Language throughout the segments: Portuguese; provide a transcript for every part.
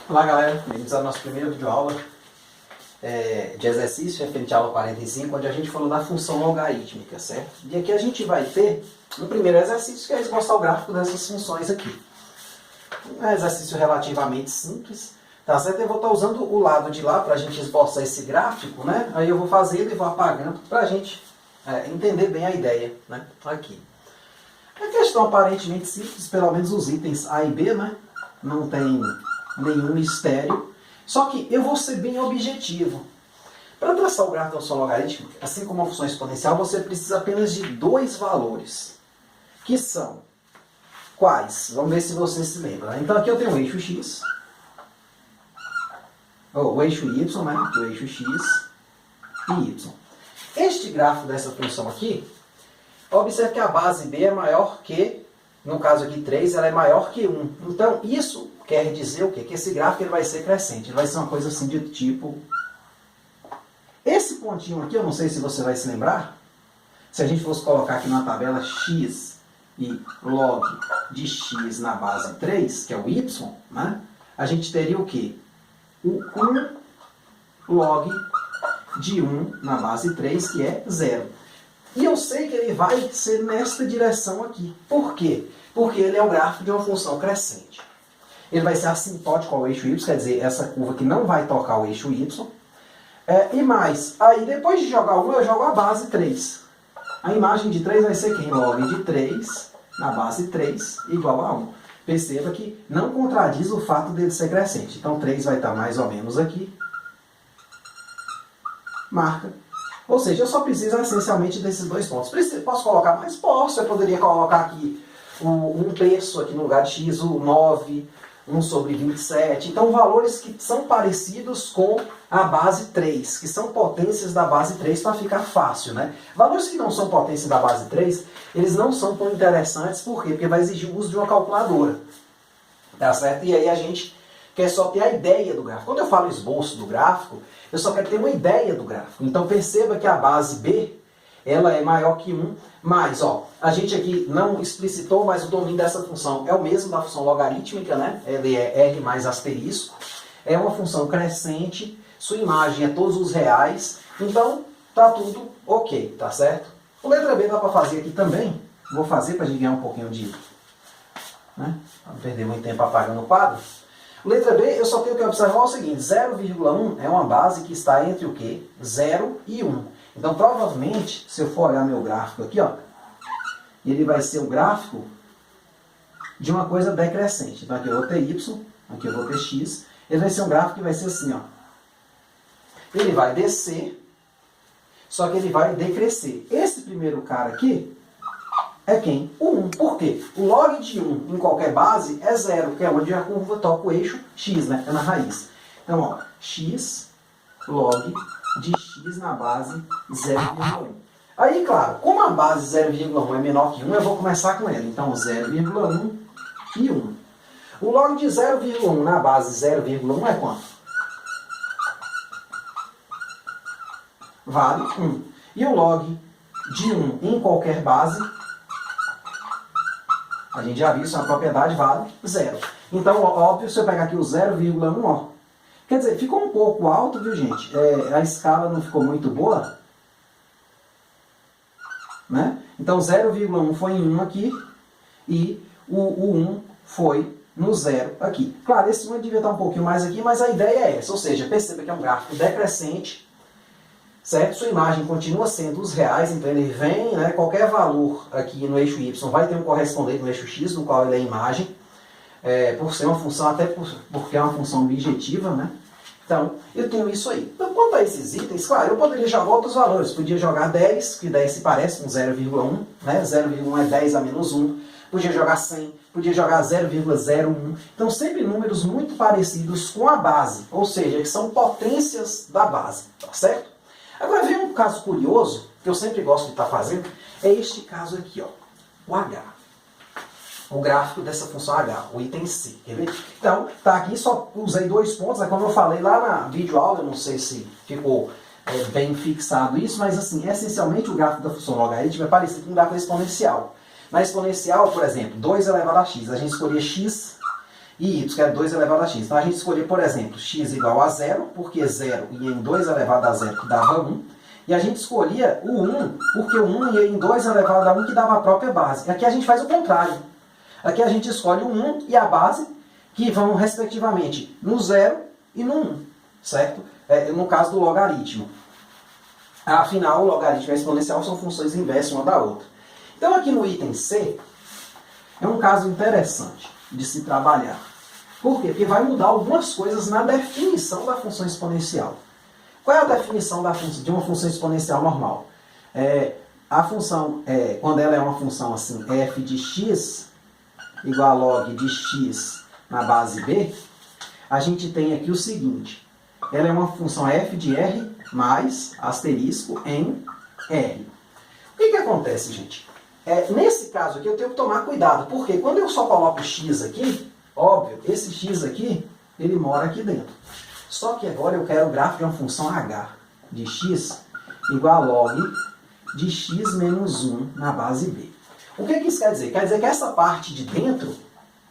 Olá galera, bem-vindos ao nosso primeiro vídeo aula de exercício referente à aula 45, onde a gente falou da função logarítmica, certo? E aqui a gente vai ter um primeiro exercício que é esboçar o gráfico dessas funções aqui. É um exercício relativamente simples, tá certo? Eu vou estar usando o lado de lá para a gente esboçar esse gráfico, né? Aí eu vou fazendo e vou apagando para a gente entender bem a ideia, né? Aqui. A questão aparentemente simples, pelo menos os itens A e B, né? Não tem nenhum mistério. Só que eu vou ser bem objetivo. Para traçar o gráfico da função logarítmica, assim como a função exponencial, você precisa apenas de dois valores. Que são quais? Vamos ver se você se lembra. Né? Então aqui eu tenho o eixo x, ou o eixo y, né? O eixo x e y. Este gráfico dessa função aqui, observe que a base b é maior que, no caso aqui 3, ela é maior que 1. Então isso quer dizer o quê? Que esse gráfico ele vai ser crescente. Ele vai ser uma coisa assim de tipo... Esse pontinho aqui, eu não sei se você vai se lembrar. Se a gente fosse colocar aqui na tabela x e log de x na base 3, que é o y, né? A gente teria o quê? O 1 log de 1 na base 3, que é 0. E eu sei que ele vai ser nesta direção aqui. Por quê? Porque ele é o gráfico de uma função crescente. Ele vai ser assintótico ao eixo y, quer dizer, essa curva que não vai tocar o eixo y. E mais, aí depois de jogar 1, eu jogo a base 3. A imagem de 3 vai ser quem? Log de 3 na base 3 igual a 1. Perceba que não contradiz o fato dele ser crescente. Então 3 vai estar mais ou menos aqui. Marca. Ou seja, eu só preciso essencialmente desses dois pontos. Posso colocar mais? Posso. Eu poderia colocar aqui o 1/3 aqui no lugar de x, o 9, 1 sobre 27. Então, valores que são parecidos com a base 3, que são potências da base 3 para ficar fácil, né? Valores que não são potência da base 3, eles não são tão interessantes. Por quê? Porque vai exigir o uso de uma calculadora. Tá certo? E aí a gente quer só ter a ideia do gráfico. Quando eu falo esboço do gráfico, eu só quero ter uma ideia do gráfico. Então perceba que a base B, ela é maior que 1, mas ó, a gente aqui não explicitou, mas o domínio dessa função é o mesmo da função logarítmica, né? Ele é R mais asterisco. É uma função crescente, sua imagem é todos os reais, então tá tudo ok, tá certo? O letra B dá para fazer aqui também. Vou fazer para a gente ganhar um pouquinho de... né? Para não perder muito tempo apagando o quadro. Letra B, eu só tenho que observar o seguinte, 0,1 é uma base que está entre o quê? 0 e 1. Então, provavelmente, se eu for olhar meu gráfico aqui, ó, ele vai ser o gráfico de uma coisa decrescente. Então, aqui eu vou ter y, aqui eu vou ter x. Ele vai ser um gráfico que vai ser assim, ó. Ele vai descer, só que ele vai decrescer. Esse primeiro cara aqui é quem? O 1. Por quê? O log de 1 em qualquer base é 0, que é onde a curva toca o eixo x, né? É na raiz. Então, ó, x log de x na base 0,1. Aí, claro, como a base 0,1 é menor que 1, eu vou começar com ela. Então, 0,1 e 1. O log de 0,1 na base 0,1 é quanto? Vale 1. E o log de 1 em qualquer base, a gente já viu, isso é uma propriedade, vale 0. Então, óbvio, se eu pegar aqui o 0,1, ó, quer dizer, ficou um pouco alto, viu, gente? A escala não ficou muito boa, né? Então, 0,1 foi em 1 aqui e o 1 foi no 0 aqui. Claro, esse 1 devia estar um pouquinho mais aqui, mas a ideia é essa. Ou seja, perceba que é um gráfico decrescente, certo? Sua imagem continua sendo os reais, então ele vem, né? Qualquer valor aqui no eixo y vai ter um correspondente no eixo x, no qual ele é imagem. Por ser uma função, até porque é uma função objetiva, né? Então, eu tenho isso aí. Então, quanto a esses itens, claro, eu poderia jogar outros valores. Podia jogar 10, que 10 se parece com 0,1, né? 0,1 é 10 a menos 1. Podia jogar 100, podia jogar 0,01. Então, sempre números muito parecidos com a base, ou seja, que são potências da base, tá certo? Agora, vem um caso curioso, que eu sempre gosto de estar fazendo, é este caso aqui, ó, o H. O gráfico dessa função H, o item C, quer ver? Então, tá aqui, só usei dois pontos, né? Como eu falei lá na videoaula, eu não sei se ficou bem fixado isso, mas assim, essencialmente o gráfico da função logarítmica é parecido com o gráfico exponencial. Na exponencial, por exemplo, 2 elevado a x, a gente escolhia x e y, que é 2 elevado a x. Então a gente escolheu, por exemplo, x igual a 0, porque 0 ia em 2 elevado a 0, que dava 1. E a gente escolhia o 1, porque o 1 ia em 2 elevado a 1, que dava a própria base. Aqui a gente faz o contrário. Aqui a gente escolhe o 1 e a base, que vão respectivamente no 0 e no 1, certo? No caso do logaritmo. Afinal, o logaritmo e a exponencial são funções inversas uma da outra. Então aqui no item C, é um caso interessante de se trabalhar. Por quê? Porque vai mudar algumas coisas na definição da função exponencial. Qual é a definição de uma função exponencial normal? A função, quando ela é uma função assim, f de x igual a log de x na base b, a gente tem aqui o seguinte. Ela é uma função f de r mais asterisco em r. O que acontece, gente? Nesse caso aqui eu tenho que tomar cuidado, porque quando eu só coloco x aqui, óbvio, esse x aqui, ele mora aqui dentro. Só que agora eu quero o gráfico de uma função h de x igual a log de x menos 1 na base b. O que isso quer dizer? Quer dizer que essa parte de dentro,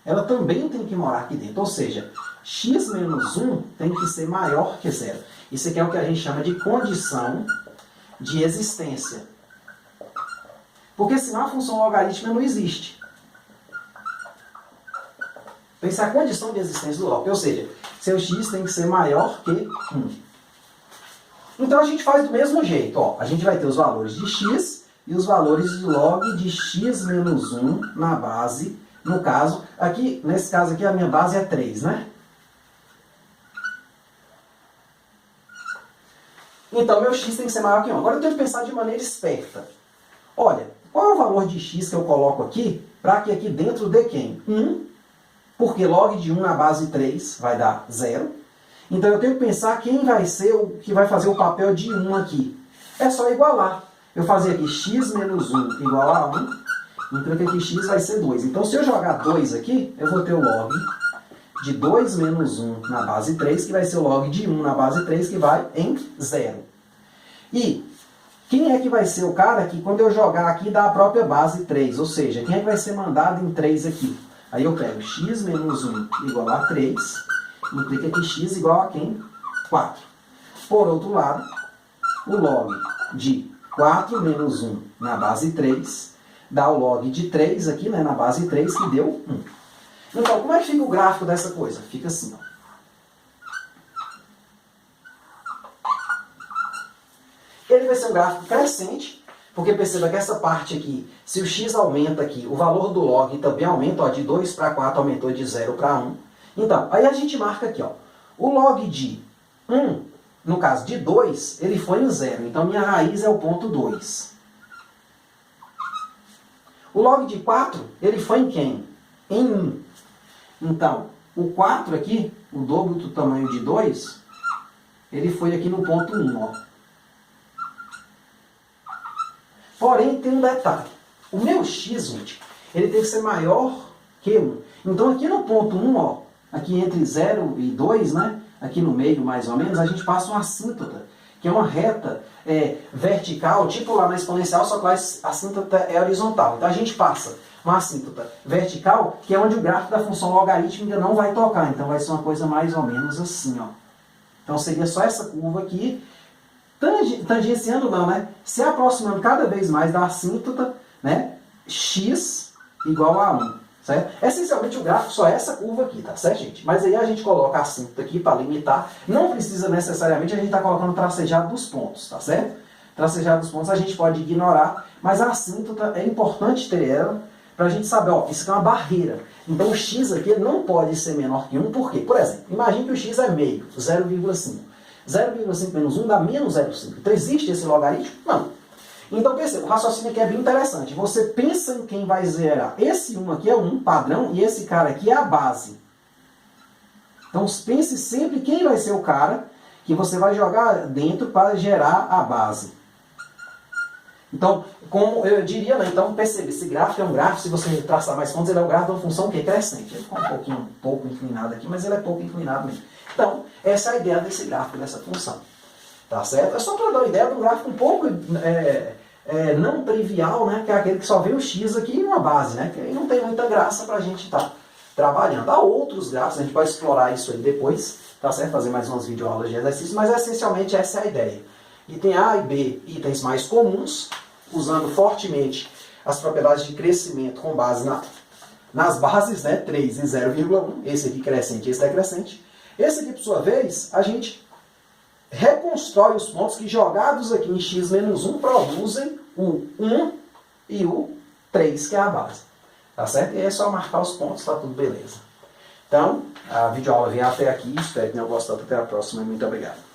ela também tem que morar aqui dentro. Ou seja, x menos 1 tem que ser maior que 0. Isso aqui é o que a gente chama de condição de existência. Porque senão a função logarítmica não existe. Essa é a condição de existência do log. Ou seja, seu x tem que ser maior que 1. Então a gente faz do mesmo jeito. Ó, a gente vai ter os valores de x e os valores de log de x menos 1 na base. No caso, aqui, nesse caso aqui, a minha base é 3, né? Então meu x tem que ser maior que 1. Agora eu tenho que pensar de maneira esperta. Olha, qual é o valor de x que eu coloco aqui para que aqui dentro dê quem? 1. Porque log de 1 na base 3 vai dar 0. Então eu tenho que pensar quem vai ser o que vai fazer o papel de 1 aqui. É só igualar. Eu fazer aqui x menos 1 igual a 1. Então aqui x vai ser 2. Então se eu jogar 2 aqui, eu vou ter o log de 2 menos 1 na base 3, que vai ser o log de 1 na base 3, que vai em 0. E quem é que vai ser o cara que quando eu jogar aqui dá a própria base 3? Ou seja, quem é que vai ser mandado em 3 aqui? Aí eu pego x menos 1 igual a 3, implica que x igual a quem? 4. Por outro lado, o log de 4 menos 1 na base 3 dá o log de 3 aqui, né, na base 3, que deu 1. Então, como é que fica o gráfico dessa coisa? Fica assim, ó. Ele vai ser um gráfico crescente, porque perceba que essa parte aqui, se o x aumenta aqui, o valor do log também aumenta, ó, de 2 para 4 aumentou de 0 para 1. Então, aí a gente marca aqui, ó, o log de 1, no caso de 2, ele foi em 0, então minha raiz é o ponto 2. O log de 4, ele foi em quem? Em 1. Então, o 4 aqui, o dobro do tamanho de 2, ele foi aqui no ponto 1, ó. Porém, tem um detalhe. O meu x, gente, ele tem que ser maior que 1. Então, aqui no ponto 1, ó, aqui entre 0 e 2, né, aqui no meio, mais ou menos, a gente passa uma assíntota, que é uma reta vertical, tipo lá na exponencial, só que lá a assíntota é horizontal. Então, a gente passa uma assíntota vertical, que é onde o gráfico da função logarítmica não vai tocar. Então, vai ser uma coisa mais ou menos assim, ó. Então, seria só essa curva aqui, tangenciando não, né? Se aproximando cada vez mais da assíntota, né? X igual a 1, certo? Essencialmente o gráfico só é essa curva aqui, tá certo, gente? Mas aí a gente coloca a assíntota aqui para limitar. Não precisa necessariamente a gente estar colocando o tracejado dos pontos, tá certo? Tracejado dos pontos a gente pode ignorar, mas a assíntota é importante ter ela para a gente saber, ó, isso aqui é uma barreira. Então o x aqui não pode ser menor que 1, por quê? Por exemplo, imagine que o x é meio, 0,5. 0,5 menos 1 dá menos 0,5. Então existe esse logaritmo? Não. Então perceba, o raciocínio aqui é bem interessante. Você pensa em quem vai zerar. Esse 1 aqui é o 1 padrão e esse cara aqui é a base. Então pense sempre quem vai ser o cara que você vai jogar dentro para gerar a base. Então, como eu diria, né? Então perceba, esse gráfico é um gráfico, se você traçar mais pontos, ele é um gráfico de uma função que é crescente. Ele ficou um pouco inclinado aqui, mas ele é pouco inclinado mesmo. Então, essa é a ideia desse gráfico, dessa função. Tá certo? É só para dar uma ideia de um gráfico um pouco não trivial, né? Que é aquele que só vê o x aqui e uma base, né? Que aí não tem muita graça para a gente estar trabalhando. Há outros gráficos, a gente pode explorar isso aí depois, tá certo? Fazer mais umas videoaulas de exercício, mas essencialmente essa é a ideia. Item A e B, itens mais comuns, usando fortemente as propriedades de crescimento com base nas bases, né? 3 e 0,1, esse aqui crescente e esse decrescente. Esse aqui, por sua vez, a gente reconstrói os pontos que jogados aqui em x-1 produzem o 1 e o 3, que é a base. Tá certo? E aí é só marcar os pontos, tá tudo beleza. Então, a videoaula vem até aqui, espero que tenham gostado. Até a próxima e muito obrigado.